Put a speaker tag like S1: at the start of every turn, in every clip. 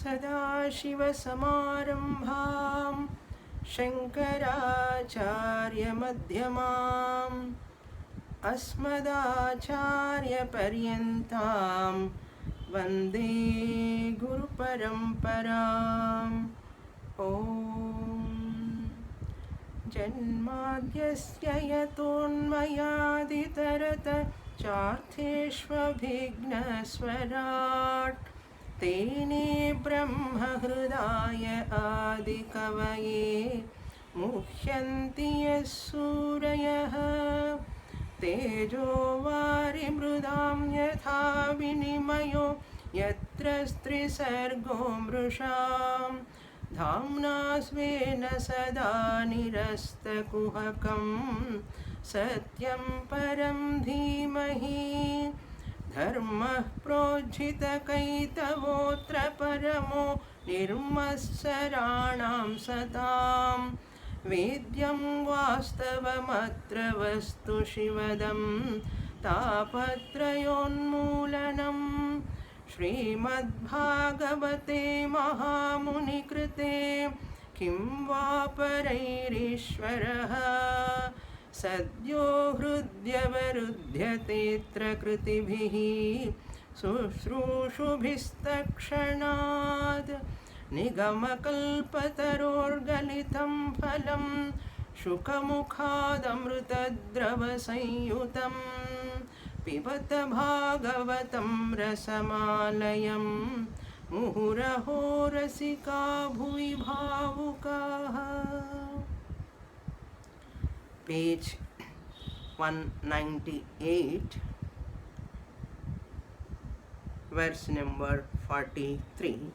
S1: सदाशिवसमारम्भां शङ्कराचार्यमध्यमाम् अस्मदाचार्यपर्यन्तां वन्दे गुरुपरम्पराम्। ॐ जन्माद्यस्य यतोऽन्वयादितरतश्चार्थेष्वभिघ्नस्वराट् तेने ब्रह्महृदाय आदिकवये मुह्यन्ति यः सूरयः तेजो वारिमृदां यथा विनिमयो यत्र स्त्रिसर्गो मृषां धाम्ना स्वेन सदा निरस्तकुहकं सत्यं परं धीमहि धर्मः प्रोज्झितकैतवोऽत्र परमो निर्मत्सराणां सतां वेद्यं वास्तवमत्र वस्तु शिवदं तापत्रयोन्मूलनं श्रीमद्भागवते महामुनिकृते किं वा परैरीश्वरः सद्यो हृद्यवरुध्यतेऽत्र कृतिभिः शुश्रूषुभिस्तक्षणात् निगमकल्पतरोर्गलितं फलं शुकमुखादमृतद्रवसंयुतं पिबत भागवतं रसमालयं मुहुरहो रसिका भुवि भावुकाः। Page 198, verse number 43.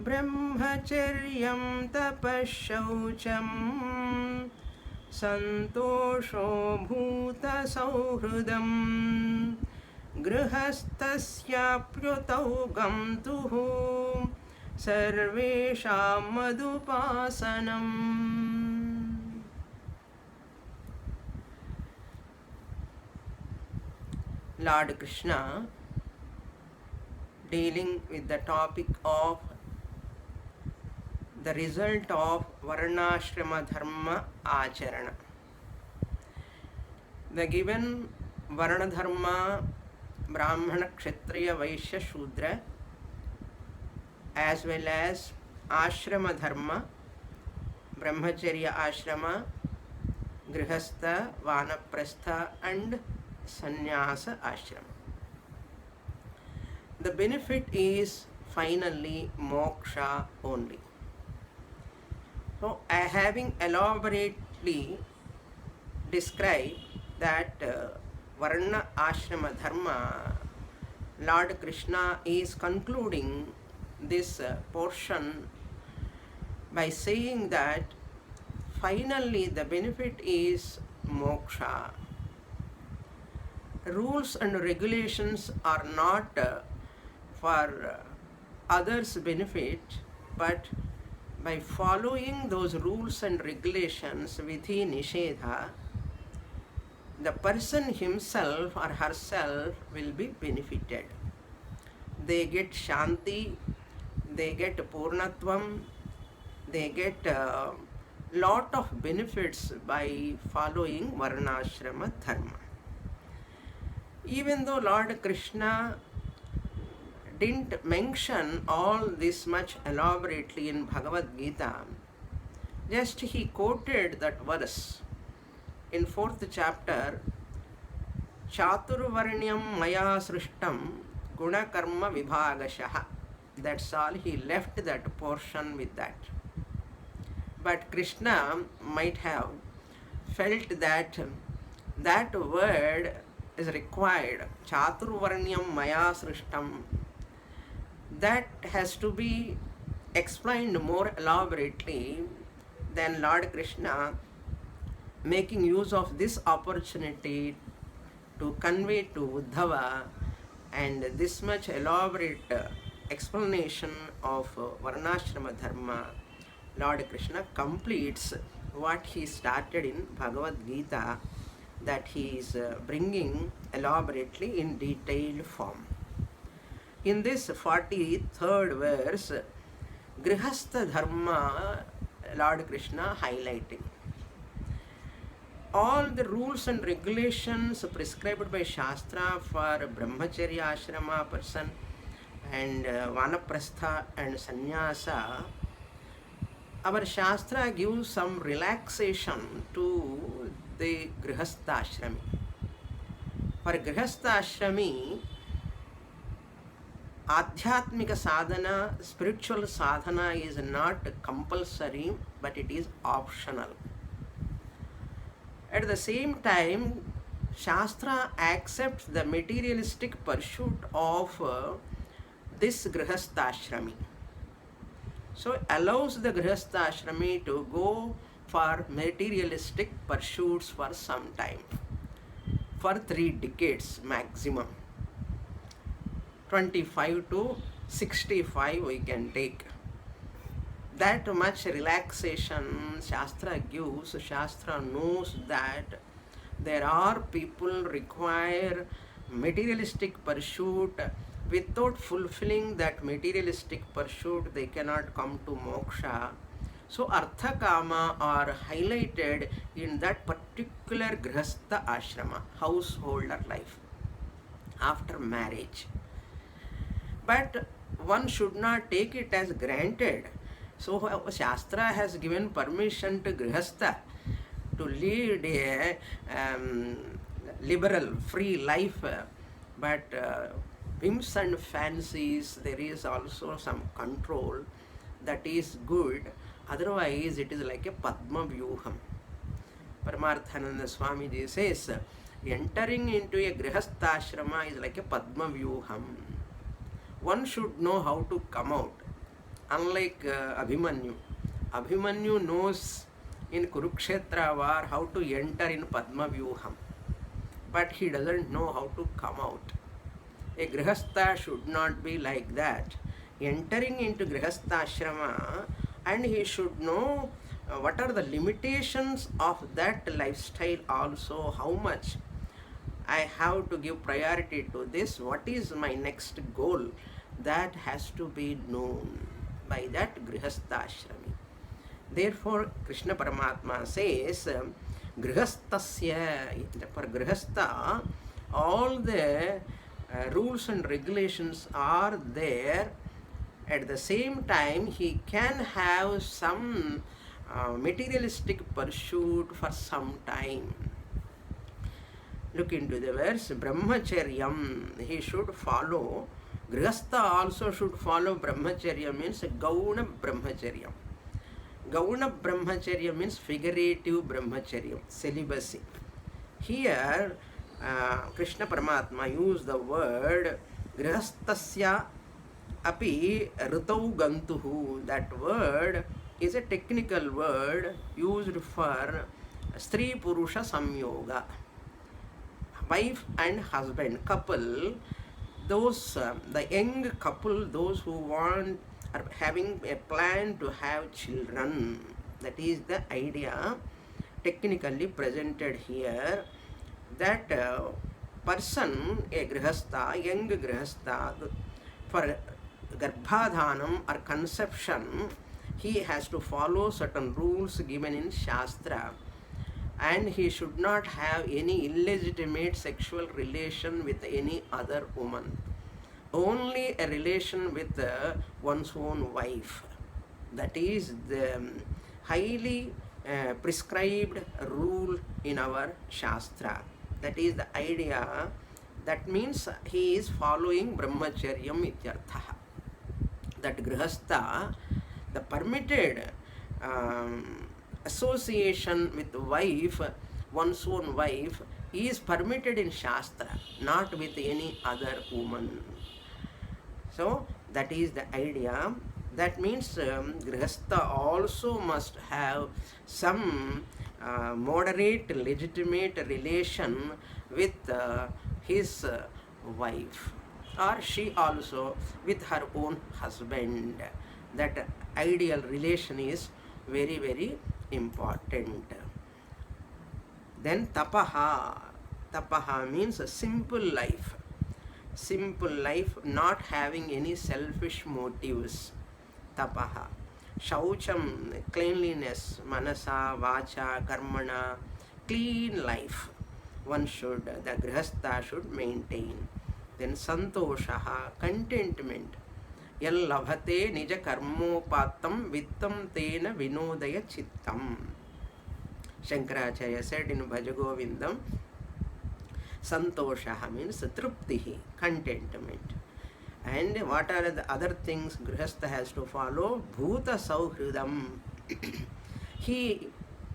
S1: ब्रह्मचर्यं तपःशौचं सन्तोषो भूतसौहृदं गृहस्थस्याप्युतौ गन्तुः सर्वेषां मदुपासनम्. Lord Krishna, dealing with the topic of the result of Varnashrama Dharma Acharana. The given Varna Dharma, Brahmana, Kshatriya, Vaishya, Shudra, as well as Ashrama Dharma, Brahmacharya Ashrama, Grihastha, Vanaprastha and Sannyasa Ashrama. The benefit is finally moksha only. So, having elaborately described that Varna Ashrama Dharma, Lord Krishna is concluding this portion by saying that finally the benefit is moksha. Rules and regulations are not for others' benefit, but by following those rules and regulations, vidhi nishedha, the person himself or herself will be benefited. They get shanti, they get purnatvam, they get lot of benefits by following Varnashrama Dharma. Even though Lord Krishna didn't mention all this much elaborately in Bhagavad Gita, just he quoted that verse in 4th chapter, Chaturvarnyam maya srishtam guna karma vibhagashaha. That's all, he left that portion with that. But Krishna might have felt that that word is required, Chaturvarnyam maya srishtam, that has to be explained more elaborately than Lord Krishna making use of this opportunity to convey to Uddhava, and this much elaborate explanation of Varnashrama Dharma. Lord Krishna completes what he started in Bhagavad Gita, that he is bringing elaborately in detailed form. In this 43rd verse, Grihastha Dharma, Lord Krishna highlighting. All the rules and regulations prescribed by Shastra for Brahmacharya Ashrama person and Vanaprastha and Sannyasa, our Shastra gives some relaxation to the Grihastha Ashrami. For Grihastha Ashrami, Adhyatmika sadhana, spiritual sadhana is not compulsory, but it is optional. At the same time, Shastra accepts the materialistic pursuit of this Grihastha-ashrami. So allows the Grihastha-ashrami to go for materialistic pursuits for some time, for 3 decades maximum. 25 to 65 we can take. That much relaxation Shastra gives. Shastra knows that there are people require materialistic pursuit. Without fulfilling that materialistic pursuit, they cannot come to moksha. So Artha Kama are highlighted in that particular Grihastha ashrama, householder life, after marriage. But one should not take it as granted. So Shastra has given permission to Grihastha to lead a liberal, free life, but whims and fancies, there is also some control. That is good. Otherwise, it is like a Padma Vyuham. Paramarthananda Swamiji says, entering into a Grihastha ashrama is like a Padma Vyuham. One should know how to come out. Unlike Abhimanyu. Abhimanyu knows in Kurukshetra war how to enter in Padma Vyuham. But he doesn't know how to come out. A Grihastha should not be like that. Entering into Grihastha ashrama, and he should know what are the limitations of that lifestyle also, how much I have to give priority to this, what is my next goal, that has to be known by that Grihastha ashrami. Therefore, Krishna Paramatma says, Grihasthasya, for Grihastha, all the rules and regulations are there. At the same time, he can have some materialistic pursuit for some time. Look into the verse, Brahmacharyam, he should follow. Grihastha also should follow Brahmacharya, means Gauna Brahmacharya. Gauna Brahmacharya means figurative Brahmacharya, celibacy. Here, Krishna Paramatma used the word Grihasthasya api Ritau Gantuhu. That word is a technical word used for Stri Purusha Samyoga. Wife and husband, couple, those, the young couple, those who are having a plan to have children. That is the idea technically presented here. That person, a Grihastha, young Grihastha, for Garbhadhanam or conception, he has to follow certain rules given in Shastra, and he should not have any illegitimate sexual relation with any other woman. Only a relation with one's own wife. That is the highly prescribed rule in our Shastra. That is the idea. That means he is following Brahmacharyam ityartha. That Grihastha, the permitted association with wife, one's own wife, is permitted in Shastra, not with any other woman. So that is the idea. That means Grihastha also must have some moderate, legitimate relation with his wife, or she also with her own husband. That ideal relation is very, very important. Then tapaha. Tapaha means a simple life. simple life, not having any selfish motives. Tapaha. Shaucham, cleanliness, manasa, vacha, karmana, clean life. One should, the grihastha should maintain. Then santoshaha, contentment. Yal labhate nija karmopatam vittam tena vinodaya chittam. Shankaracharya said in Bhajagovindam, santoshaha means truptihi, contentment. And what are the other things Grihastha has to follow? Bhuta Sauhridam. He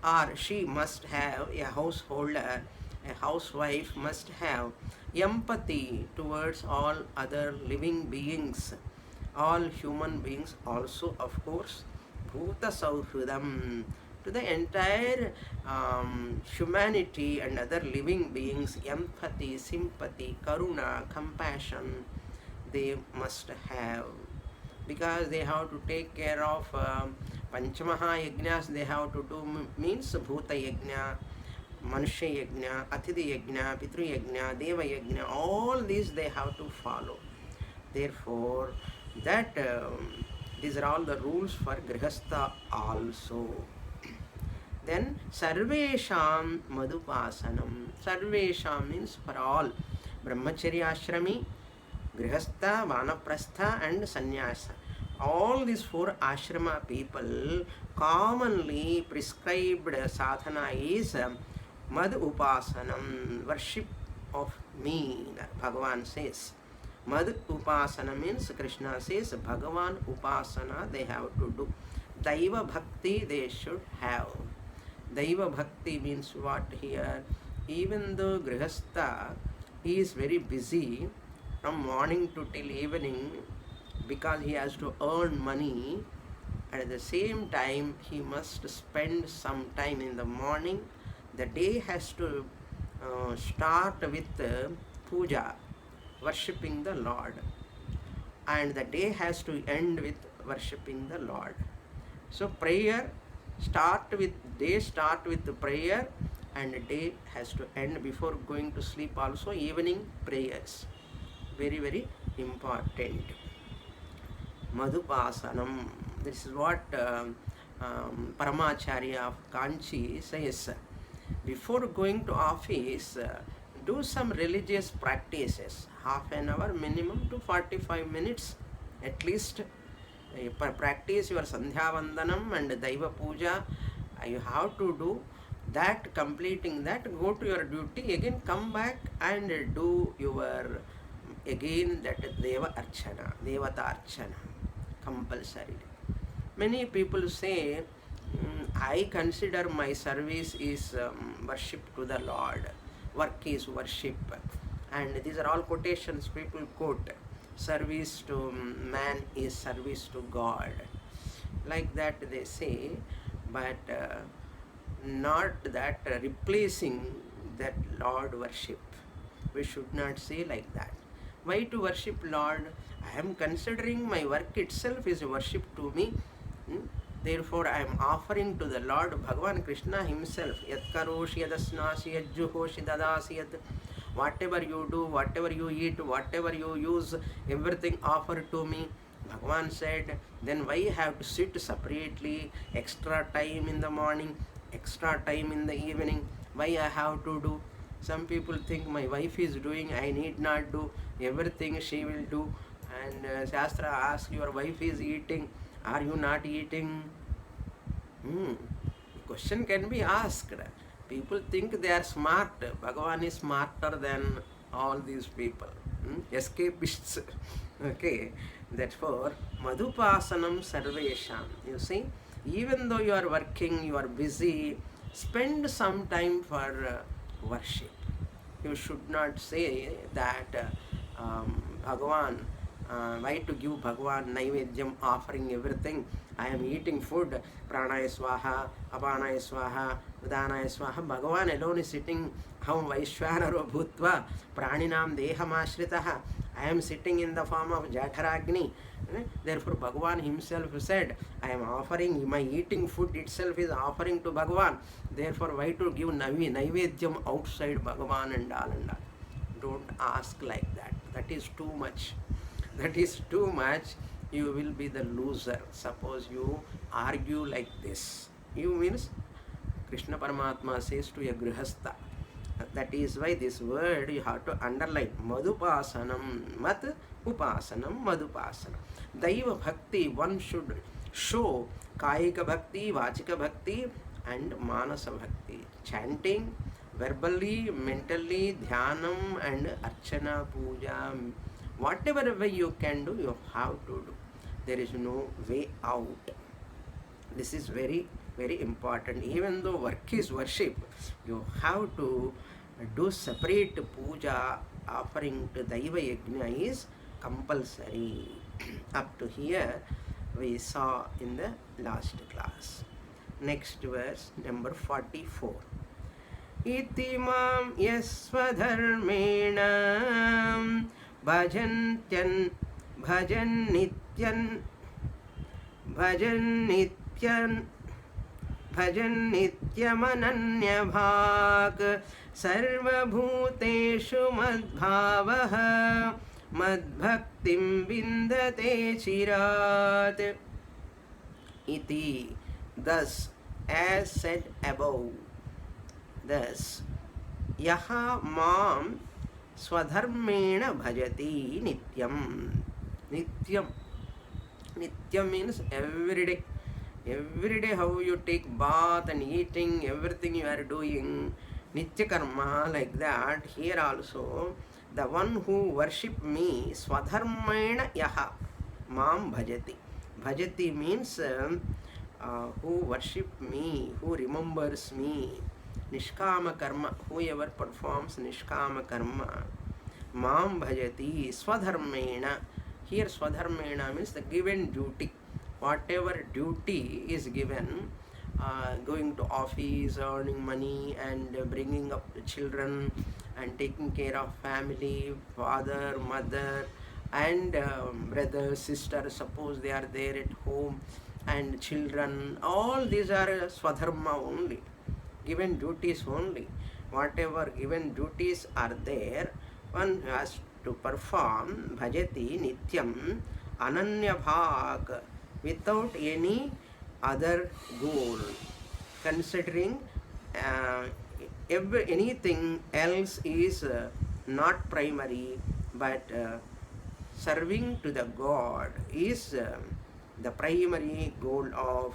S1: or she must have, a householder, a housewife must have empathy towards all other living beings, all human beings also, of course. Bhuta Sauhridam. To the entire humanity and other living beings, empathy, sympathy, karuna, compassion, they must have, because they have to take care of Panchamaha yajnas. They have to do, means Bhuta yajna, Manushya yajna, Athidhi yajna, Pitru yajna, Deva yajna, all these they have to follow. Therefore, that these are all the rules for Grihastha also. Then Sarvesham Madhupasanam. Sarvesham means for all. Brahmacharya ashrami, Grihastha, Vanaprastha and Sannyasa. All these four ashrama people commonly prescribed sadhana is Mad Upasanam, worship of me, Bhagavan says. Mad Upasana means Krishna says Bhagavan Upasana they have to do. Daiva Bhakti they should have. Daiva Bhakti means what here? Even though Grihastha is very busy from morning to till evening, because he has to earn money, at the same time he must spend some time in the morning. The day has to start with puja, worshipping the Lord, and the day has to end with worshipping the Lord. So prayer start with the prayer, and day has to end before going to sleep also. Evening prayers, very very important. Madhupasanam, this is what Paramacharya of Kanchi says. Before going to office, do some religious practices, half an hour minimum to 45 minutes at least. Practice your Sandhya Vandanam and Daiva Puja. You have to do that. Completing that, go to your duty, again come back and do your again that Deva Archana, Devata Archana, compulsory. Many people say, I consider my service is worship to the Lord, work is worship, and these are all quotations people quote. Service to man is service to God, like that they say, but not that replacing that Lord worship. We should not say like that. Why to worship Lord? I am considering my work itself is worship to me. Therefore, I am offering to the Lord Bhagavan Krishna himself. Yat karoshi yadasnasi yad juhoshi dadasi yad. Whatever you do, whatever you eat, whatever you use, everything offer to me. Bhagavan said, then why have to sit separately, extra time in the morning, extra time in the evening? Why I have to do? Some people think my wife is doing, I need not do, everything she will do. And Shastra asks, your wife is eating, are you not eating? Question can be asked. People think they are smart. Bhagavan is smarter than all these people. Escapists. Okay. Therefore, Madhupasanam Sarvesham. You see, even though you are working, you are busy, spend some time for worship. You should not say that Bhagavan, why to give Bhagavan Naivedyam, offering everything. I am eating food, Pranaya Swaha, Apanaya Swaha, Udanaya Swaha. Bhagavan alone is sitting, Ham Vaishwanaro Bhutva, Praninam Dehamashritaha. I am sitting in the form of Jatharagni. Therefore, Bhagavan himself said, I am offering, my eating food itself is offering to Bhagavan. Therefore, why to give Naivedyam outside Bhagavan and all and all? Don't ask like that. That that is too much. That is too much. You will be the loser. Suppose you argue like this. You means Krishna Paramatma says to a grihastha. That is why this word you have to underline. Madhupasanam, mat upasanam, madhupasanam. Daiva bhakti, one should show kayika bhakti, vachika bhakti and manasa bhakti. Chanting, verbally, mentally, dhyanam and archana, puja, whatever way you can do, you have to do. There is no way out. This is very, very important. Even though work is worship, you have to do separate puja, offering to Daiva Yajna is compulsory. Up to here, we saw in the last class. Next verse, number 44. Iti mam yasvadharmena bhajan nityan bhajan nityamananyabhak sarvabhuteshu madbhavah madbhaktim vindate chirat. Iti, thus, as said above, thus, yaha mam swadharmena bhajati nityam. Nityam. Nityam means every day. Every day how you take bath and eating, everything you are doing, nitya karma, like that. Here also, the one who worship me, swadharmena yaha mam bhajati. Bhajati means who worship me, who remembers me. Nishkama karma, whoever performs nishkama karma. Mam bhajati swadharmena. Here swadharmena means the given duty. Whatever duty is given, going to office, earning money and bringing up the children and taking care of family, father, mother and brother, sister, suppose they are there at home, and children, all these are swadharma only, given duties only. Whatever given duties are there, one has to perform. Bhajati nityam ananya bhag, without any other goal, considering anything else is not primary, but serving to the God is the primary goal of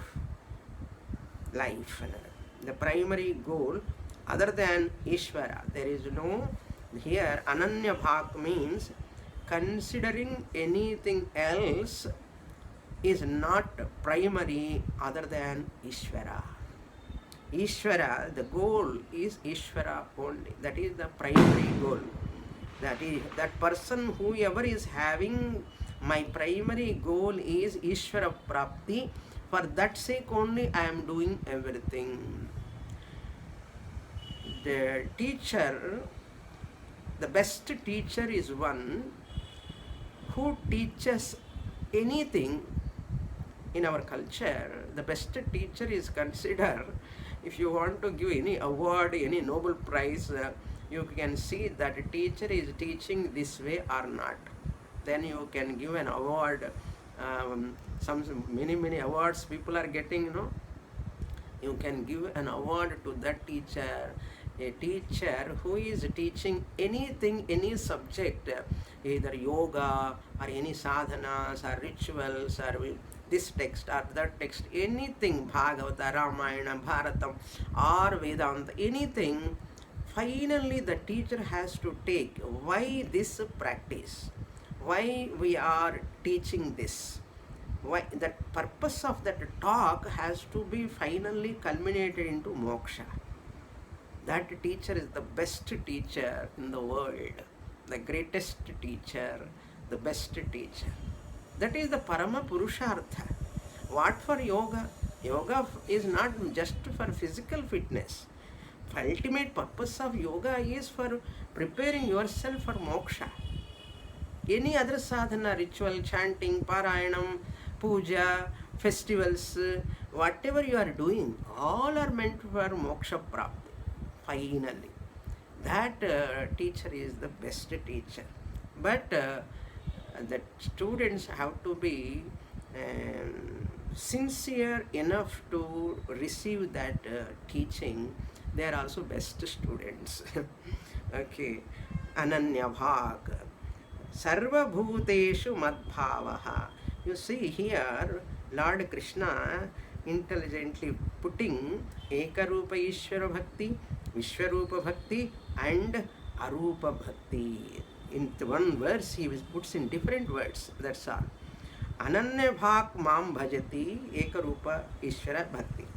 S1: life. The primary goal other than Ishvara. There is no, here Ananya Bhak means considering anything else is not primary other than Ishvara. Ishvara, the goal is Ishvara only. That is the primary goal. That is, that person, whoever is having, my primary goal is Ishvara Prapti. For that sake only I am doing everything. The teacher, the best teacher is one who teaches anything. In our culture, the best teacher is considered, if you want to give any award, any Nobel Prize, you can see that a teacher is teaching this way or not. Then you can give an award. Many awards people are getting, You can give an award to that teacher. A teacher who is teaching anything, any subject, either yoga or any sadhanas or rituals or this text or that text, anything, Bhagavata, Ramayana, Bharatam or Vedanta, anything, finally the teacher has to take why this practice, why we are teaching this, why the purpose of that talk has to be finally culminated into moksha. That teacher is the best teacher in the world, the greatest teacher, the best teacher. That is the Parama Purushartha. What for yoga? Yoga is not just for physical fitness. The ultimate purpose of yoga is for preparing yourself for moksha. Any other sadhana, ritual, chanting, parayanam, puja, festivals, whatever you are doing, all are meant for moksha prapti. Finally, that teacher is the best teacher. But the students have to be sincere enough to receive that teaching. They are also best students. Okay. Ananya Bhag. Sarva Bhuteshu Madbhavaha. You see here, Lord Krishna intelligently putting Ekarupa Ishvara Bhakti, Vishwarupa Bhakti, and Arupa Bhakti. In one verse, he puts in different words. That's all. Ananya Bhak Mam Bhajati Ekarupa Ishvara Bhakti.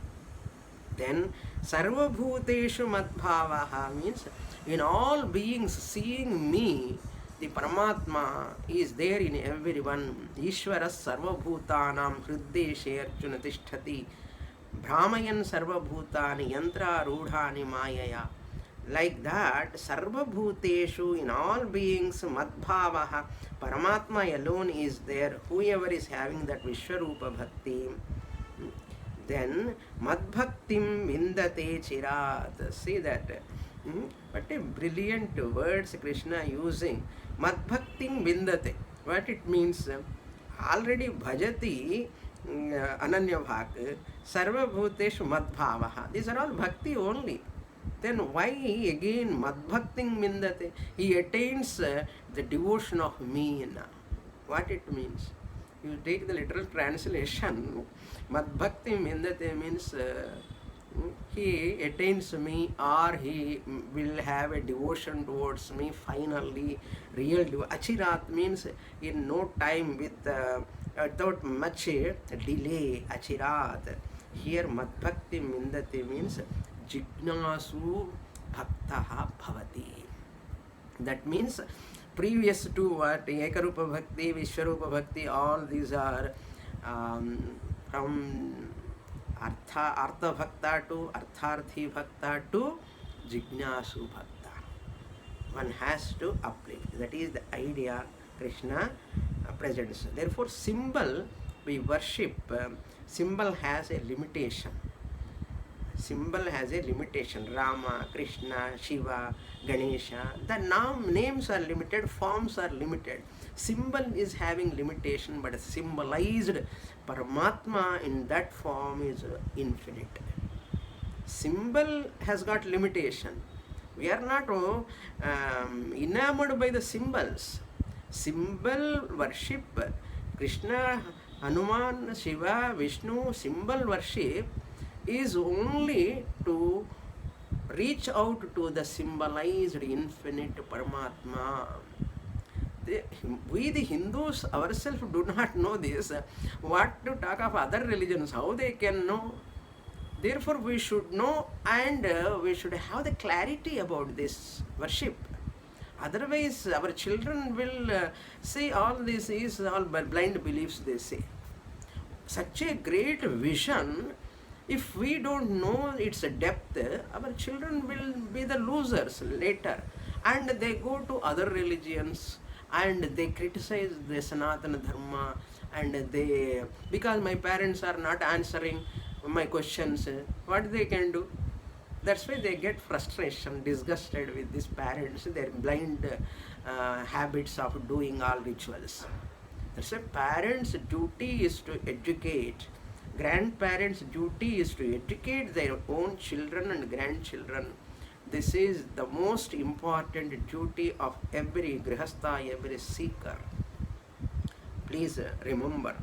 S1: Then Sarva Bhuteshu Madbhavaha means in all beings seeing me, the Paramatma is there in everyone. Ishvara Sarva Bhutanam Hriddeshe Arjuna Tishtati Brahmayan Sarva Bhutani Yantra Rudhani Mayaya. Like that, Sarva Bhuteshu, in all beings, Madbhavaha, Paramatma alone is there. Whoever is having that Vishwarupa Bhakti, then Madbhaktim Vindate Chirat. See that? What a brilliant words Krishna using. Madbhaktim Vindate. What it means? Already Bhajati Ananya Bhak, Sarva Bhuteshu Madbhavaha. These are all bhakti only. Then why again Madbhaktim Vindate? He attains the devotion of me. What it means? You take the literal translation, Madbhakti Vindate means he attains me, or he will have a devotion towards me finally, real devotion. Achirat means in no time, without much delay, Achirat. Here Madbhakti Vindate means Jignasu Bhaktaha Bhavati. That means previous to what Ekarupa Bhakti, Vishwarupa Bhakti, all these are from Artha Bhakta to Artharthi Bhakta to Jignasu Bhakta. One has to uplift. That is the idea Krishna presents. Therefore, symbol we worship, symbol has a limitation. Symbol has a limitation. Rama, Krishna, Shiva, Ganesha. The names are limited, forms are limited. Symbol is having limitation, but symbolized Paramatma in that form is infinite. Symbol has got limitation. We are not enamored by the symbols. Symbol worship, Krishna, Hanuman, Shiva, Vishnu, symbol worship is only to reach out to the symbolized infinite Paramatma. We the Hindus ourselves do not know this. What to talk of other religions, how they can know? Therefore we should know, and we should have the clarity about this worship. Otherwise our children will say all this is all blind beliefs, they say. Such a great vision, if we don't know its depth, our children will be the losers later, and they go to other religions and they criticize the Sanatana Dharma, and they, because my parents are not answering my questions, what they can do? That's why they get frustration, disgusted with these parents, their blind habits of doing all rituals. That's why parents' duty is to educate. Grandparents' duty is to educate their own children and grandchildren. This is the most important duty of every grihastha, every seeker. Please remember,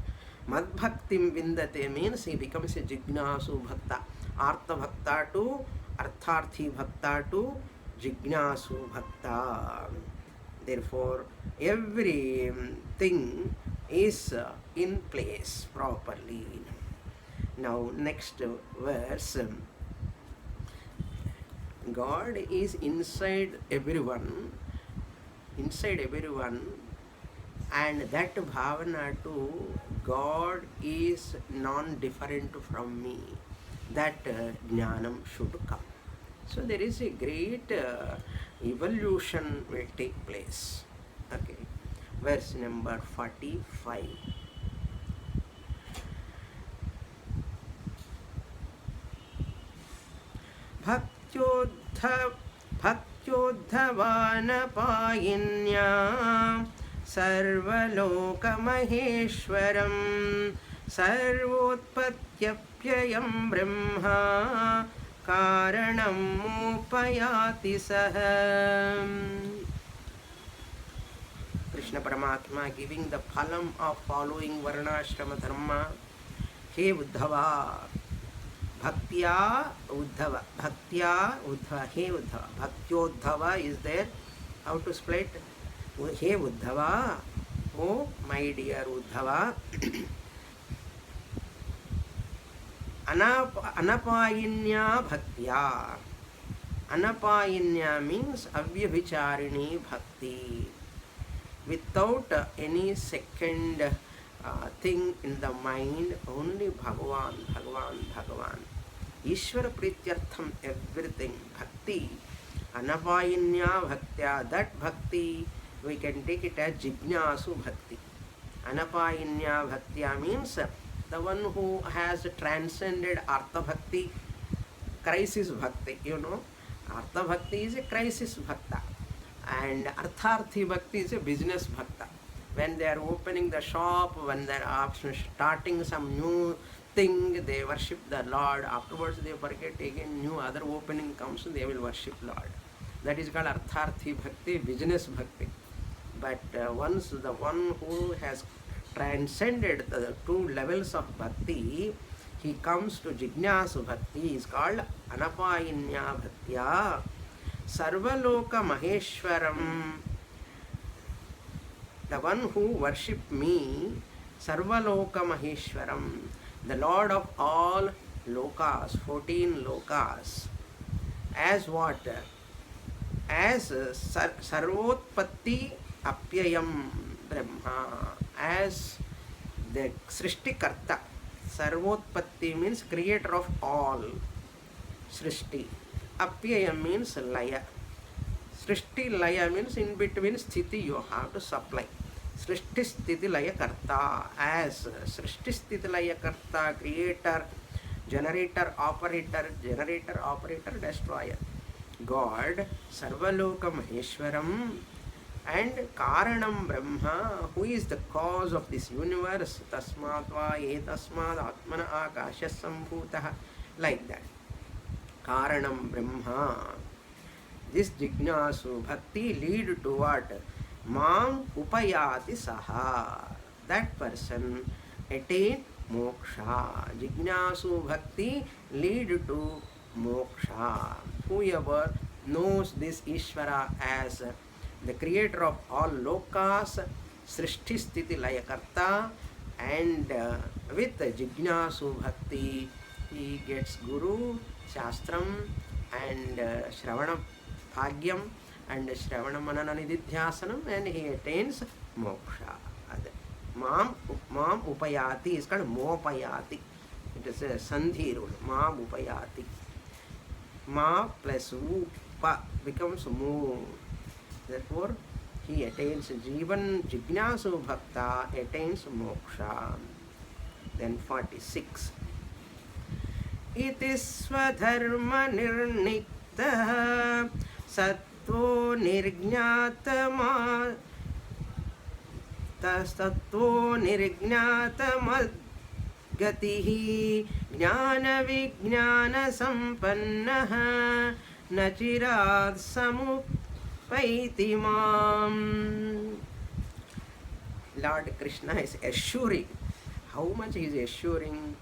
S1: Madbhaktim Vindate means he becomes a Jignasu Bhakta. Artha Bhakta to Artharthi Bhakta to Jignasu Bhakta. Therefore, everything is in place properly. Now, next verse. God is inside everyone, and that bhavana to God is non-different from me. That jnanam should come. So there is a great evolution will take place. Okay, verse number 45. Bhaktyoddha सर्वलोकमहेश्वरं सर्वलोकमहेश्वरं सर्वोत्पत्त्यप्ययं Brahma कारणं मोपयाति सः. Krishna Paramatma giving the phalam of following varnashrama dharma. He Uddhava, Bhaktya Uddhava, Bhaktya Uddhava, He Uddhava, Bhaktyodhava is there. How to split? He Uddhava, oh my dear Uddhava, Anapayinya Bhaktya. Anapayinya means Avyabhicharini Bhakti. Without any second thing in the mind, only Bhagavan, Bhagavan, Bhagavan. Ishvara Prityartham, everything. Bhakti, Anapayinya Bhaktya, that Bhakti, we can take it as Jignasu Bhakti. Anapayinya Bhaktya means the one who has transcended Artha Bhakti, crisis Bhakti, you know. Artha Bhakti is a crisis Bhakta. And Artharthi Bhakti is a business Bhakta. When they are opening the shop, when they are starting some new thing, they worship the Lord. Afterwards they forget again, new other opening comes, they will worship Lord. That is called Artharthi Bhakti, business Bhakti. But once the one who has transcended the two levels of Bhakti, he comes to Jignasu Bhakti, is called Anapayinya Bhaktya. Sarvaloka Maheshwaram, the one who worship me, Sarvaloka Maheshwaram, the Lord of all lokas, 14 lokas, as what? As Sarvotpatti Apyayam Brahma, as the Srishtikarta. Sarvotpatti means creator of all Srishti. Apyaya means laya. Srishti laya means in between sthiti you have to supply. Srishti sthiti laya karta, as Srishti sthiti laya karta, creator, generator, operator, destroyer. God, Sarvaloka Maheshwaram, and Karanam Brahma, who is the cause of this universe, Tasmatva etasmad atmana akasha sambhutah, like that. Karanam Brahma. This Jignasu Bhakti lead to what? Mam Upayati Saha. That person attain moksha. Jignasu Bhakti lead to moksha. Whoever knows this Ishvara as the creator of all lokas, Srishti Sthiti Layakarta, and with Jignasu Bhakti he gets Guru, Shastram, and Shravana Bhagyam, and Shravana Manana Nididhyasanam, and he attains moksha. Mam Upayati is called Mopayati. It is a Sandhi rule. Mam Upayati. Ma plus Upa becomes Mu. Therefore, he attains Jivan Jignasu Bhakta attains moksha. Then 46. Iti swadharma nirniktah sattvo nirjnatama tastatvo nirjnatamad gatihi jnana vijnana sampannah nachirat samupaiti mam. Lord Krishna is assuring. How much he is assuring?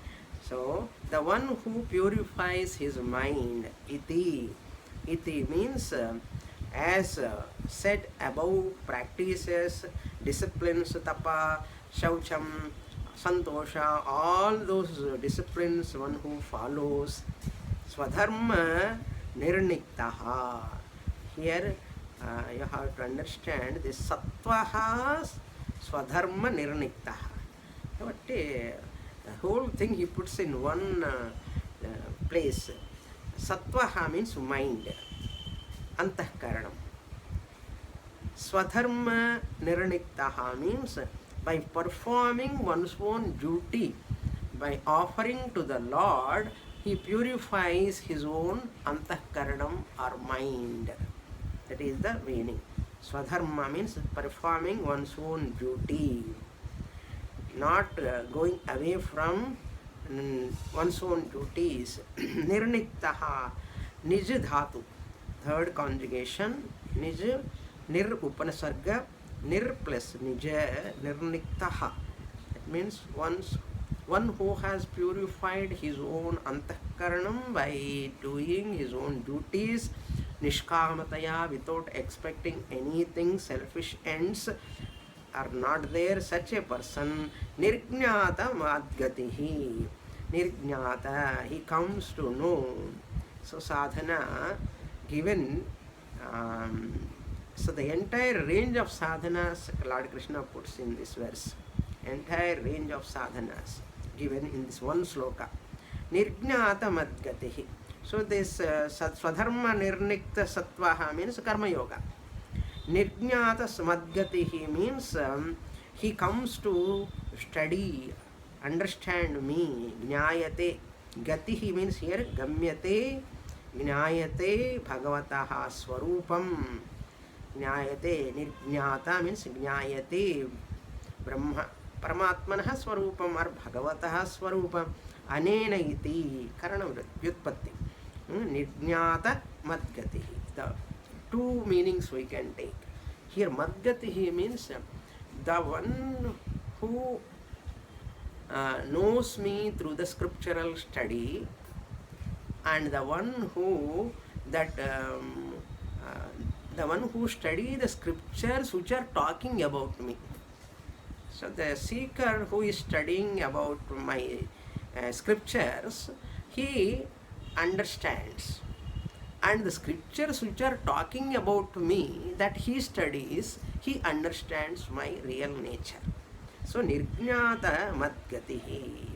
S1: So, the one who purifies his mind, iti means as said above, practices, disciplines, tapa, shaucham, santosha, all those disciplines, one who follows, swadharma nirniktaha. Here you have to understand this sattvaha swadharma nirniktaha. But the whole thing he puts in one place. Sattvaha means mind, antahkaranam. Swadharma nirniktaha means by performing one's own duty, by offering to the Lord, he purifies his own antahkaranam or mind. That is the meaning. Swadharma means performing one's own duty, not going away from one's own duties. Nirniktaha, nij dhatu. Third conjugation, nij, nir upanasarga, nir plus nija, nirniktaha. It means one who has purified his own antahkaranam by doing his own duties, nishkamataya, without expecting anything, selfish ends are not there. Such a person, nirjnata madgatihi. Nirjnata, he comes to know. So sadhana given, so the entire range of sadhanas Lord Krishna puts in this verse. Entire range of sadhanas given in this one sloka. Nirjnata madgatihi. So this swadharma nirnikta sattvaha means karma yoga. Nirjnata madgatihi means he comes to study, understand me. Jnayate. Gatihi means here gamyate, jnayate bhagavataha swarupam. Jnayate, nirjnata means jnayate brahma paramatmanaha swarupam or bhagavataha swarupam. Anena iti karana vyutpatti. Nirjnata madgatihi. The two meanings we can take. Here madgatihi means the one who knows me through the scriptural study, and the one who study the scriptures which are talking about me. So the seeker who is studying about my scriptures, he understands, and the scriptures which are talking about me that he studies, he understands my real nature. So nirjnata madgatihi.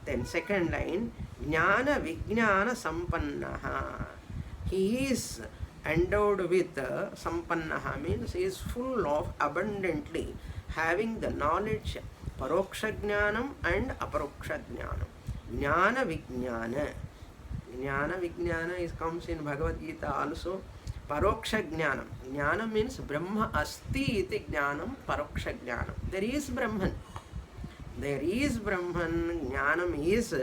S1: Then second line, jnana vijnana sampannaha. He is endowed with sampannaha means he is full of abundantly having the knowledge paroksha jnanam and aparoksha jnanam. Jnana vijnana. Jnana vijnana comes in Bhagavad Gita also. Paroksha jnanam. Jnana means Brahma asti iti jnanam, paroksha jnanam. There is Brahman. There is Brahman. Jnanam is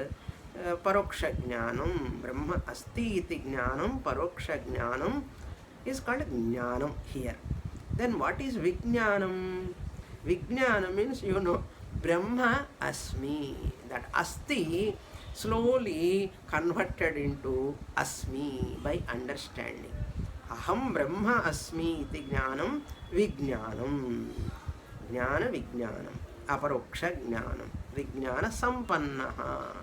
S1: paroksha jnanam. Brahma asti iti jnanam, paroksha jnanam is called jnanam here. Then what is vijnanam? Vijnana means Brahma asmi. That asti slowly converted into asmi by understanding. Aham Brahma asmi iti jnanam vijnanam. Jnana vijnanam. Aparoksha jnanam. Vijnana sampannaha.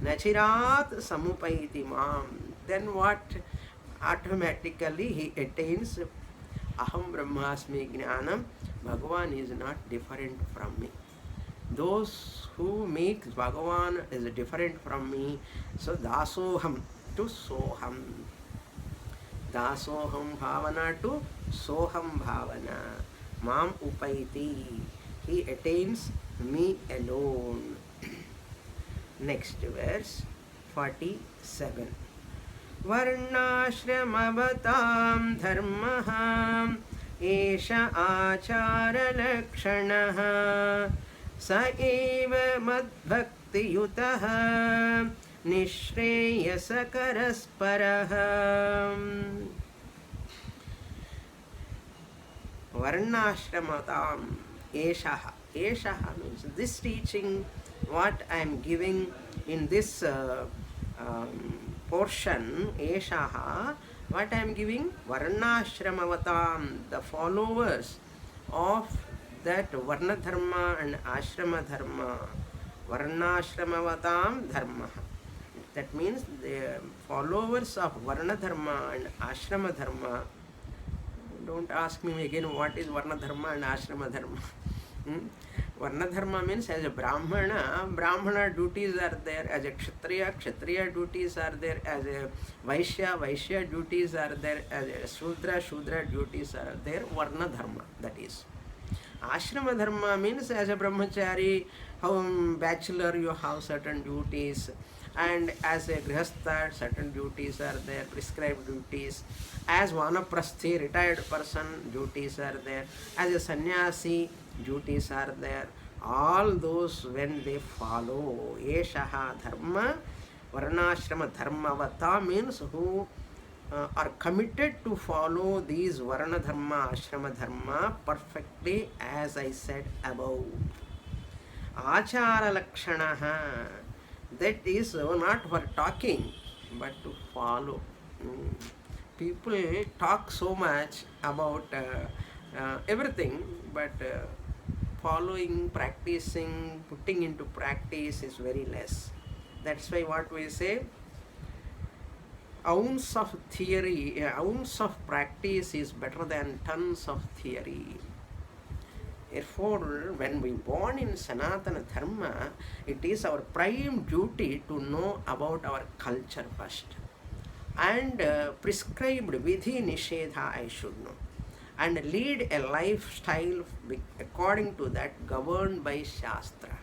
S1: Nachirat samupaiti mam. Then what? Automatically he attains aham brahmasmi jnanam. Bhagavan is not different from me. Those who make Bhagavan is different from me, so dasoham to soham. Dasoham bhavana to soham bhavana. Mam upaiti. He attains me alone. Next verse 47. Varnashramavatam dharmaha esha achara lakshanaha sa eva madbhakti yutaha nishreyasa karasparaha. Varnashramatam eshaha. Eshaha means this teaching, what I am giving in this portion, eshaha, what I am giving, varnashramavatam, the followers of that varna dharma and ashrama dharma. Varnashramavatam dharma. That means the followers of varna dharma and ashrama dharma. Don't ask me again what is varna dharma and ashrama dharma. Varna dharma means as a Brahmana duties are there, as a Kshatriya duties are there, as a Vaishya duties are there, as a Shudra duties are there. Varna dharma, that is. Ashrama dharma means as a brahmachari, bachelor, you have certain duties. And as a grihastha, certain duties are there, prescribed duties. As vanaprasthi, retired person, duties are there. As a sannyasi, duties are there. All those when they follow eshaha dharma, varnashrama dharmavata means who are committed to follow these varna dharma, ashrama dharma perfectly, as I said above. Achara lakshanaha, that is not for talking but to follow. People talk so much about everything, but following, practicing, putting into practice is very less. That's why what we say, ounce of theory, ounce of practice is better than tons of theory. Therefore, when we born in Sanatana Dharma, it is our prime duty to know about our culture first. And prescribed vidhi nishedha I should know. And lead a lifestyle according to that, governed by Shastra.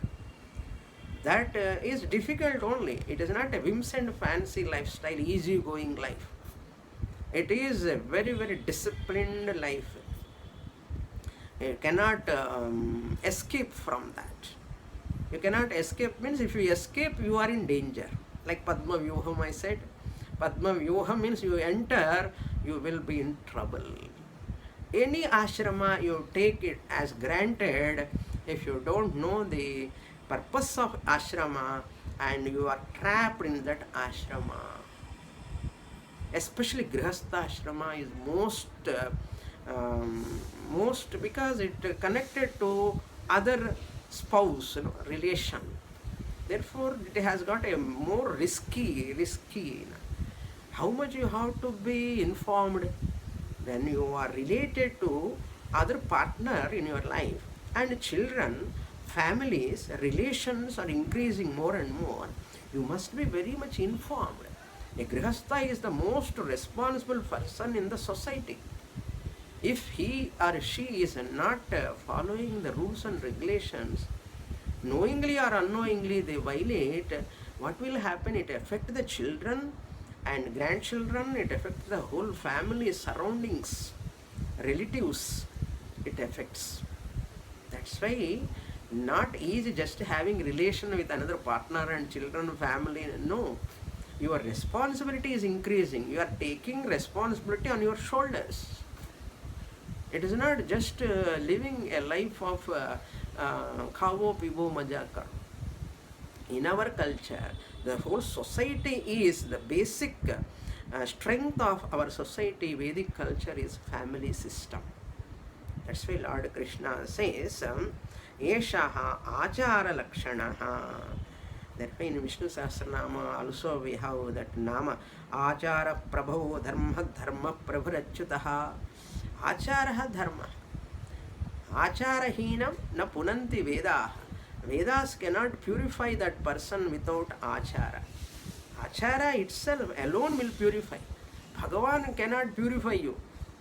S1: That is difficult only. It is not a whims and fancy lifestyle, easy going life. It is a very, very disciplined life. You cannot escape from that. You cannot escape means if you escape, you are in danger. Like Padma Vyuham, I said. Padma Vyuham means you enter, you will be in trouble. Any ashrama, you take it as granted. If you don't know the purpose of ashrama, and you are trapped in that ashrama. Especially Grihastha ashrama is most because it connected to other spouse, relation. Therefore, it has got a more risky. How much you have to be informed when you are related to other partner in your life, and children, families, relations are increasing more and more. You must be very much informed. A grihastha is the most responsible person in the society. If he or she is not following the rules and regulations, knowingly or unknowingly they violate, what will happen? It affects the children and grandchildren, it affects the whole family, surroundings, relatives, it affects. That's why not easy just having relation with another partner and children, family. No, your responsibility is increasing. You are taking responsibility on your shoulders. It is not just living a life of khavo, pivo, maja karo. In our culture, the whole society is the basic strength of our society. Vedic culture is family system. That's why Lord Krishna says, Eshaha Achara Lakshanaha. Therefore, in Vishnu Sahasranama also we have that nama, Achara Prabho Dharma Dharma Prabhurachyutaha. Achara Dharma. Acharahinam na punanti Vedaha. Vedas cannot purify that person without achara. Achara itself alone will purify. Bhagavan cannot purify you.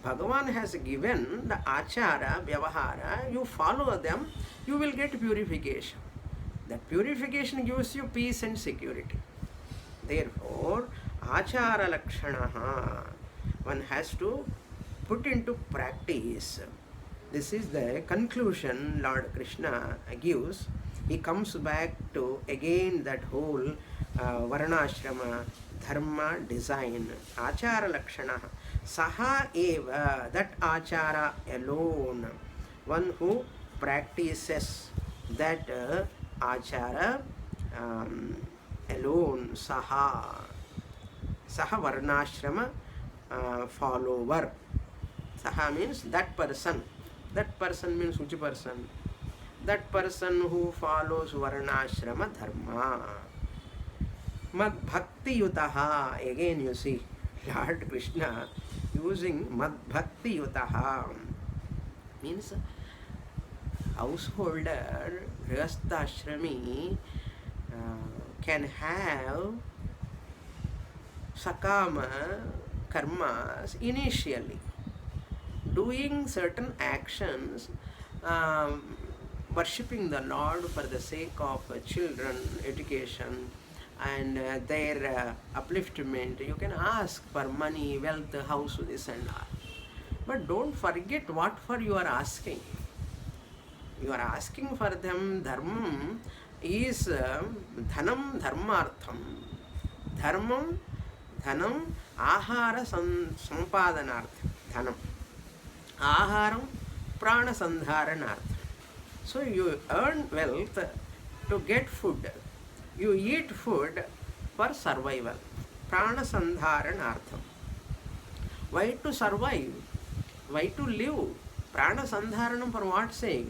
S1: Bhagavan has given the achara, vyavahara, you follow them, you will get purification. That purification gives you peace and security. Therefore, achara lakshanaha, one has to put into practice. This is the conclusion Lord Krishna gives. He comes back to again that whole varnashrama dharma design. Achara lakshana. Saha eva, that achara alone. One who practices that achara alone. Saha. Saha varnashrama follower. Saha means that person. That person means which person? That person who follows varnashrama dharma. Mad bhakti yutaha. Again you see Lord Krishna using mad bhakti yutaha. Means householder, grihastha can have sakama karmas initially, doing certain actions, worshipping the Lord for the sake of children, education, and their upliftment. You can ask for money, wealth, house, this and all. But don't forget what for you are asking. You are asking for them. Dharmam is dhanam dharmartham. Dharmam, dhanam, ahara sampadanartham. Dhanam. Aharam, prana sandharanartham. So you earn wealth to get food. You eat food for survival. Prana sandharanartham. Why to survive? Why to live? Prana sandharanam for what sake?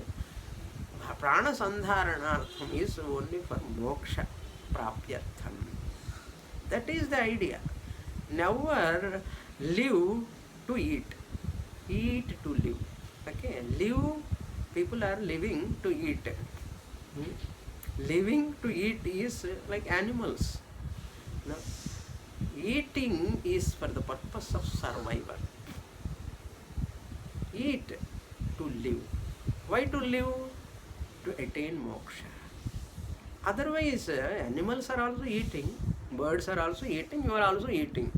S1: Prana sandharanartham is only for moksha prapyartham. That is the idea. Never live to eat. Eat to live. Okay, live, people are living to eat. Living to eat is like animals. No? Eating is for the purpose of survival. Eat to live. Why to live? To attain moksha. Otherwise, animals are also eating, birds are also eating, you are also eating.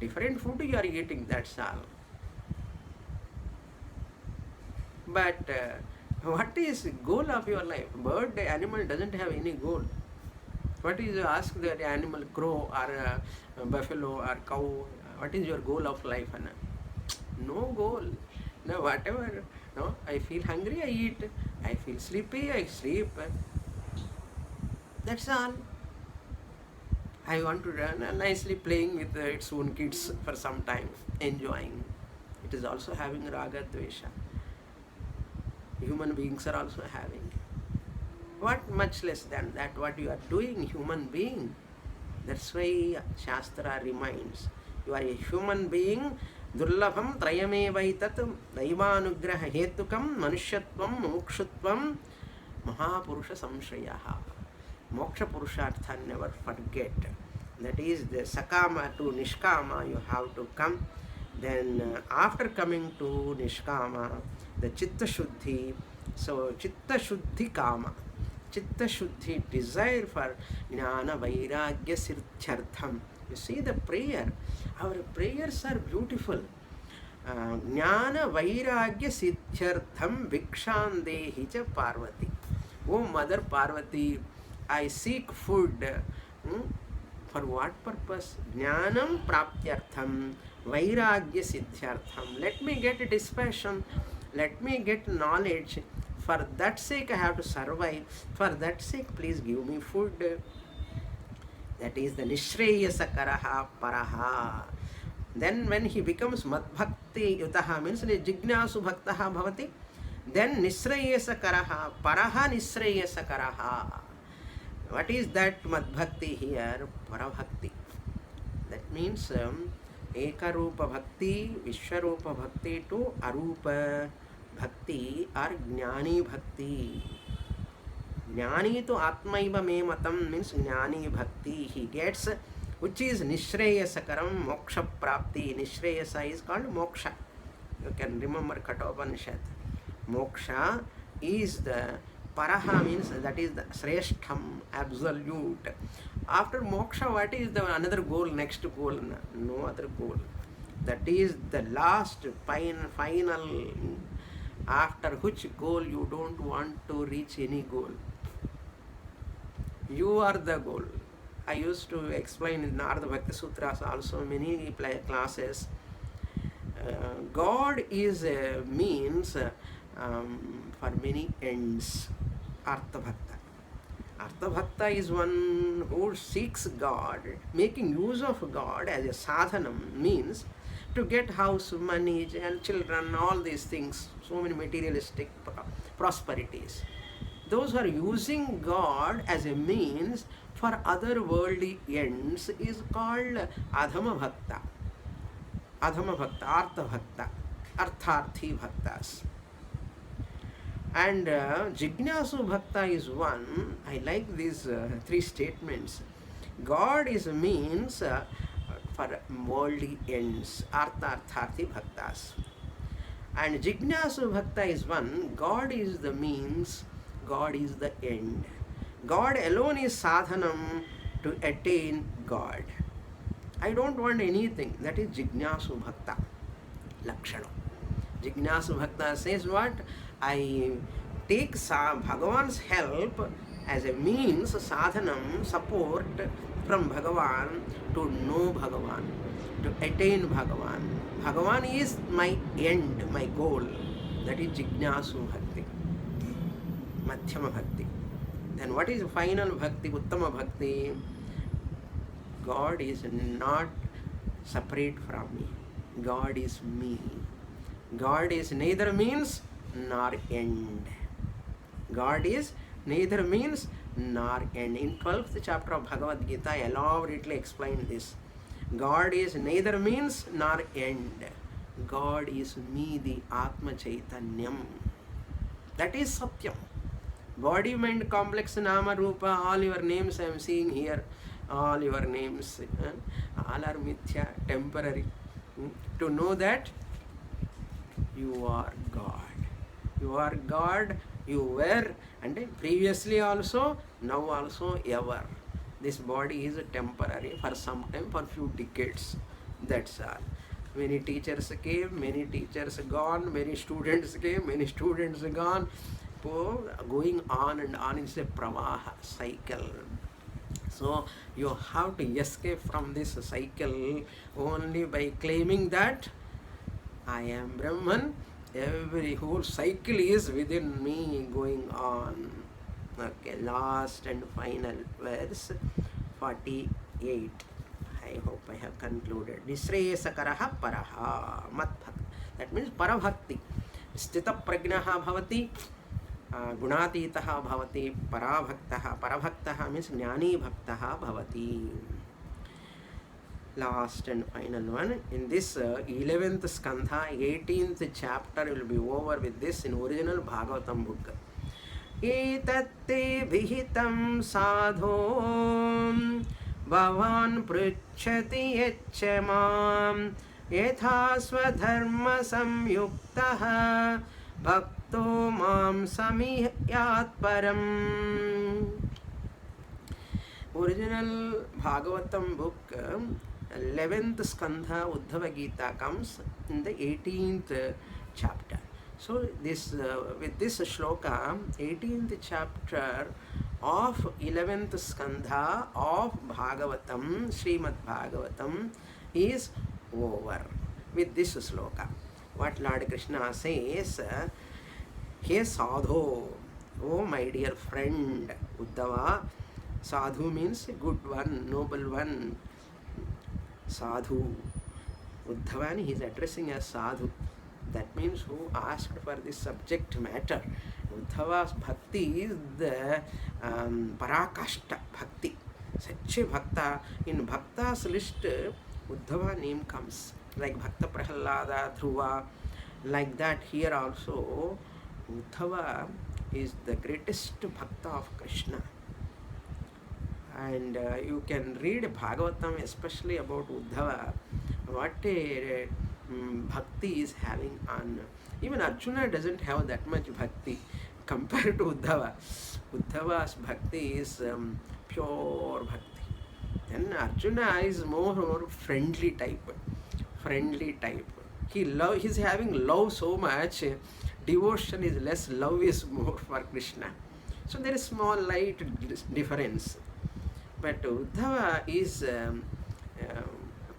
S1: Different food you are eating, that's all. But what is the goal of your life? Bird, animal doesn't have any goal. What is, ask the animal, crow or buffalo or cow, what is your goal of life? No goal. No, whatever. No, I feel hungry, I eat. I feel sleepy, I sleep. That's all. I want to run nicely playing with its own kids for some time, enjoying. It is also having raga dvesha. Human beings are also having. What much less than that, what you are doing, human being. That's why Shastra reminds, you are a human being. Durlabham trayamevaitat daivanugraha hetukam manushyatvam mokshutvam mahapurusha samshrayaha. Moksha purushartha never forget. That is the sakama to nishkama you have to come. Then after coming to nishkama, the chitta shuddhi. So chitta shuddhi kama. Chitta shuddhi, desire for jnana vairagya siddhyartham. You see the prayer. Our prayers are beautiful. Jnana vairagya siddhyartham vikshandehi cha Parvati. Oh Mother Parvati, I seek food. For what purpose? Jnanam praptyartham vairagya siddhyartham. Let me get dispassion. Let me get knowledge. For that sake I have to survive. For that sake please give me food. That is the nishreyasakaraha paraha. Then when he becomes madbhakti yutaha, means jignasu bhaktaha bhavati, then nishreyasakaraha, paraha nishreyasakaraha. What is that madbhakti here? Parabhakti. That means ekarupa bhakti, vishwarupa bhakti to arupa bhakti or jnani bhakti. Jnani to atmaiva me matam means jnani bhakti. He gets, which is nishreyasakaram, moksha prapti. Nishreyasa is called moksha. You can remember Kathopanishad. Moksha is the paraha, means that is the sreshtham, absolute. After moksha, what is the another goal, next goal? No other goal. That is the last final, after which goal you don't want to reach any goal. You are the goal. I used to explain in Narada Bhakti Sutras also many classes. God is a means for many ends. Artha Bhakta. Artha Bhakta is one who seeks God, making use of God as a sadhanam, means to get house, money, and children, all these things, so many materialistic prosperities. Those who are using God as a means for other worldly ends is called Adhama Bhakta. Adhama Bhakta, Artha Bhakta, Artharthi Bhaktas. And Jignasu Bhakta is one. I like these three statements. God is a means for worldly ends, Artharthi Bhaktas. And Jignasu Bhakta is one. God is the means, God is the end. God alone is sadhanam, to attain God. I don't want anything. That is Jignasu Bhakta Lakshana. Jignasu Bhakta says what? I take Bhagavan's help as a means, sadhanam, support from Bhagavan to know Bhagavan, to attain Bhagavan. Bhagavan is my end, my goal. That is Jignasu Bhakti, Madhyama Bhakti. Then what is final Bhakti, Uttama Bhakti? God is not separate from me. God is me. God is neither means nor end. God is neither means nor end. In 12th chapter of Bhagavad Gita, elaborately explained this. God is neither means nor end. God is me, the Atma Chaitanyam. That is Satyam. Body, mind, complex, Nama, Rupa, all your names I am seeing here, all your names, all are mithya, temporary. To know that you are God. You are God, you were, and previously also, now also, ever. This body is temporary for some time, for few decades. That's all. Many teachers came, many teachers gone, many students came, many students gone. Going on and on is a pravaha cycle. So you have to escape from this cycle only by claiming that I am Brahman. Every whole cycle is within me going on. Okay, last and final verse 48. I hope I have concluded. Nisreyasakaraha paraha mat bhakti. That means parabhakti. Sthita prajnaha bhavati. Gunatitaha bhavati. Parabhaktaha. Parabhaktaha means jnani bhaktaha bhavati. Last and final one. In this 11th skandha, 18th chapter will be over with this in original Bhagavatam book. Etatte vihitam sadho bhavan pruchati yachamam yatha swadharma samyuktaha bhakto mam samiyat param. Original Bhagavatam book, 11th skandha Uddhava Gita comes in the 18th chapter. So this with this shloka, 18th chapter of 11th skandha of Bhagavatam, Srimad Bhagavatam is over with this shloka. What Lord Krishna says, He sadho, oh my dear friend Uddhava. Sadhu means good one, noble one. Sadhu. Uddhavan he is addressing as Sadhu. That means who asked for this subject matter. Uddhava's bhakti is the parakashta bhakti. Such a bhakta. In bhakta's list, Uddhava name comes. Like Bhakta Prahalada, Dhruva. Like that here also, Uddhava is the greatest bhakta of Krishna. And you can read Bhagavatam, especially about Uddhava, what a bhakti is having on. Even Arjuna doesn't have that much bhakti compared to Uddhava. Uddhava's bhakti is pure bhakti. Then Arjuna is more friendly type. Friendly type. He's having love so much, devotion is less, love is more for Krishna. So there is small light difference. But Uddhava is a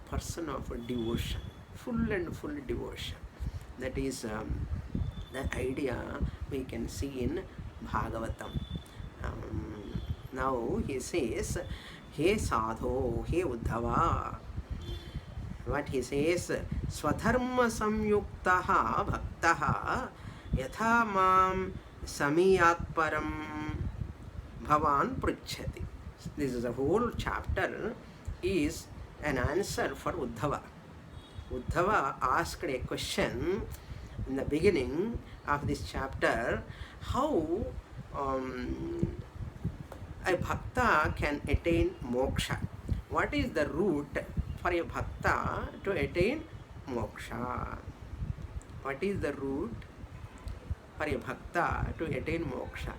S1: person of devotion, full and full devotion. That is the idea we can see in Bhagavatam. Now he says, He sadho, He Uddhava. What he says, Swadharma samyuktaha bhaktaha yatha mam samiyat param bhavan pruchhati. This is a whole chapter is an answer for Uddhava. Uddhava asked a question in the beginning of this chapter, how a bhakta can attain moksha. What is the route for a bhakta to attain moksha? What is the route for a bhakta to attain moksha?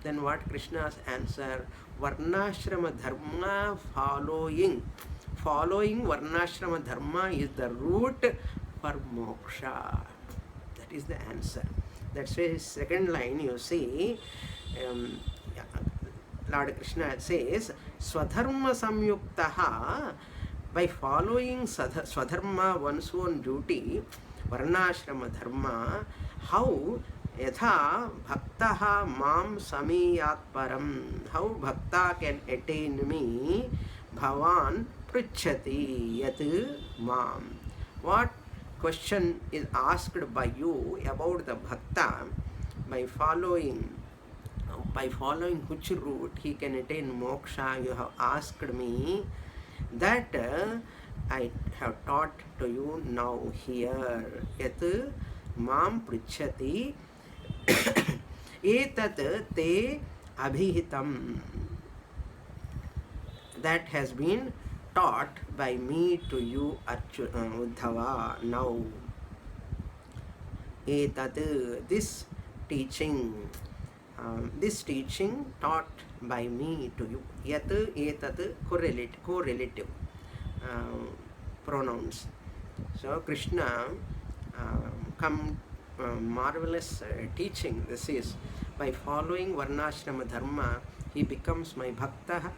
S1: Then what Krishna's answer? Varnashrama dharma following. Following Varnashrama dharma is the route for moksha. That is the answer. That's why his second line you see, um, Lord Krishna says, Swadharma samyuktaha, by following Swadharma, one's own duty, Varnashrama dharma, how yatha bhaktaha mam samiyat param, how bhakta can attain me, bhavan pruchati yat mam. What question is asked by you about the bhakta? By following which route he can attain moksha, you have asked me. That I have taught to you now here. Yat mam prichati etat te abhihitam. That has been taught by me to you, Uddhava, now. Etat, this teaching taught by me to you. Yat, etat, correlative pronouns. So Krishna marvelous teaching this is. By following Varnashrama dharma, he becomes my bhakta.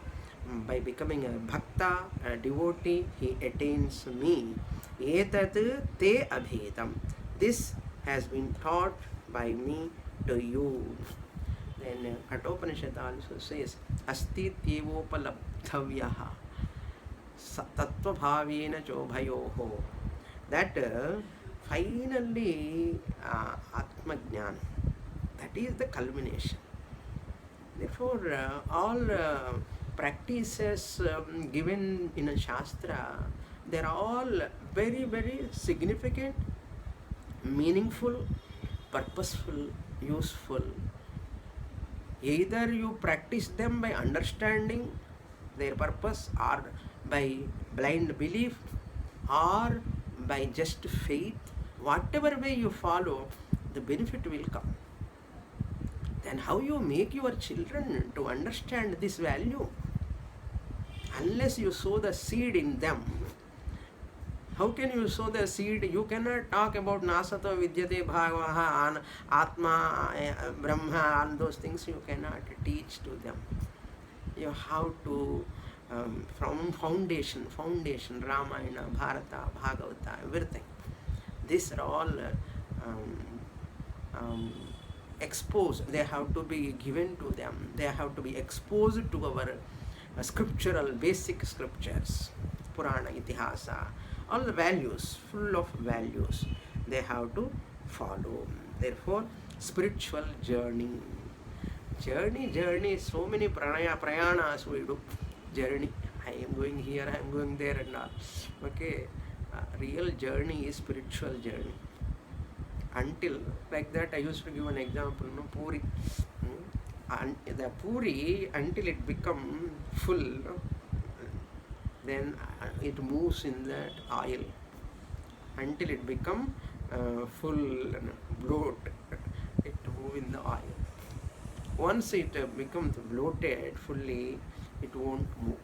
S1: By becoming a bhakta, a devotee, he attains me. Etat te abhitam. This has been taught by me to you. Then Kathopanishad also says, Asti tyevopalabdhavyaha tattva bhavena chobhayoho. That finally Atma Jnana, that is the culmination. Therefore, all practices given in a Shastra, they are all very, very significant, meaningful, purposeful, useful. Either you practice them by understanding their purpose, or by blind belief, or by just faith. Whatever way you follow, the benefit will come. Then how you make your children to understand this value? Unless you sow the seed in them, how can you sow the seed? You cannot talk about Nasato Vidyate Bhagavaha, Atma, Brahma, and those things you cannot teach to them. You have to, from foundation, Ramayana, Bharata, Bhagavata, everything. These are all exposed. They have to be given to them. They have to be exposed to our scriptural, basic scriptures, Purana, Itihasa, all the values, full of values, they have to follow. Therefore, spiritual journey, so many prayanas we do. Journey, I am going here, I am going there and all. Okay, real journey is spiritual journey. Until, like that, I used to give an example, no, Puri. And the Puri, until it become full, then it moves in that oil. Until it become full bloat, it moves in the oil. Once it becomes bloated fully, it won't move.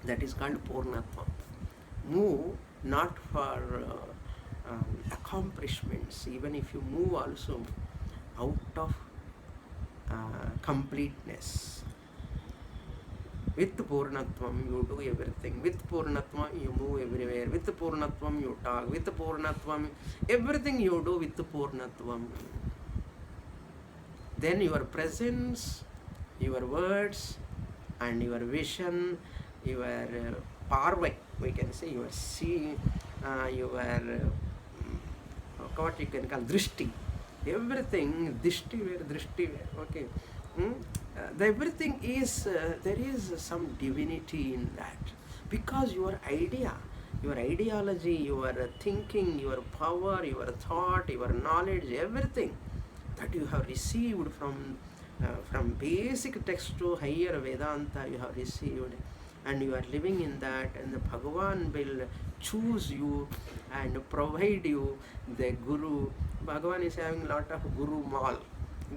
S1: That is called Purnatva. Move not for accomplishments. Even if you move also out of completeness. With Purnatvam you do everything. With Purnatvam you move everywhere. With Purnatvam you talk. With Purnatvam everything you do with Purnatvam. Then your presence, your words, and your vision, your parvai, we can say, your see, your what you can call drishti, everything, drishti, okay. Everything is, there is some divinity in that, because your idea, your ideology, your thinking, your power, your thought, your knowledge, everything that you have received from basic text to higher Vedanta, you have received, and you are living in that, and the Bhagavan will choose you and provide you the Guru. Bhagavan is having a lot of Guru Mal.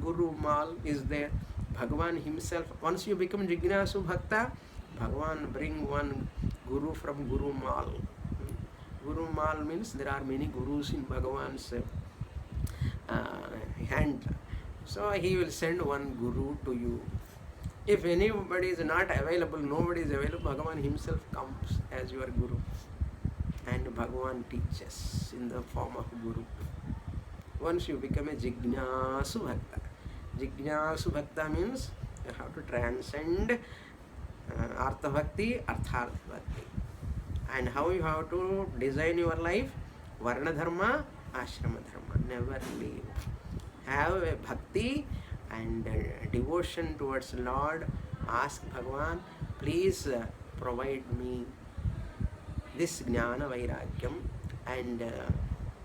S1: Guru Mal is there. Bhagavan himself, once you become Jignasu Bhakta, Bhagavan bring one Guru from Guru Mal. Guru Mal means there are many Gurus in Bhagavan's hand. So he will send one Guru to you. If anybody is not available, nobody is available, Bhagavan himself comes as your Guru. And Bhagavan teaches in the form of Guru. Once you become a Jignasu Bhakta. Jignasu Bhakta means you have to transcend Artha Bhakti, Arthartha Bhakti. And how you have to design your life? Varna Dharma, Ashrama Dharma. Never leave. Have a bhakti and devotion towards Lord. Ask Bhagavan, please provide me this Jnana Vairagyam and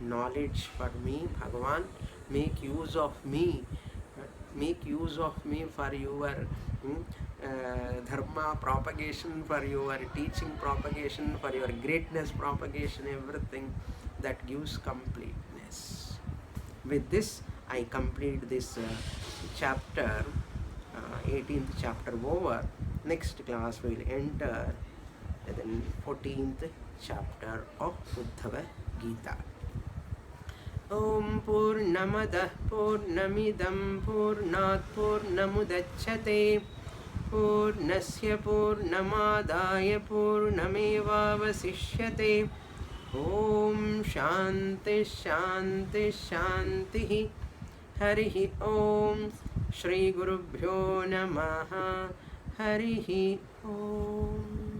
S1: knowledge for me. Bhagavan, make use of me. Make use of me for your dharma propagation, for your teaching propagation, for your greatness propagation, everything that gives completeness. With this, I complete this chapter, 18th chapter over. Next class we will enter the 14th chapter of Uddhava Gita. Om Purnamadah Purnamidam Purnat Purnamudachyate Purnasya Purnamadaya Purnamevavasishyate. Om Shanti Shanti Shanti. Harihi Om. Shri Gurubhyo Namaha. Harihi Om.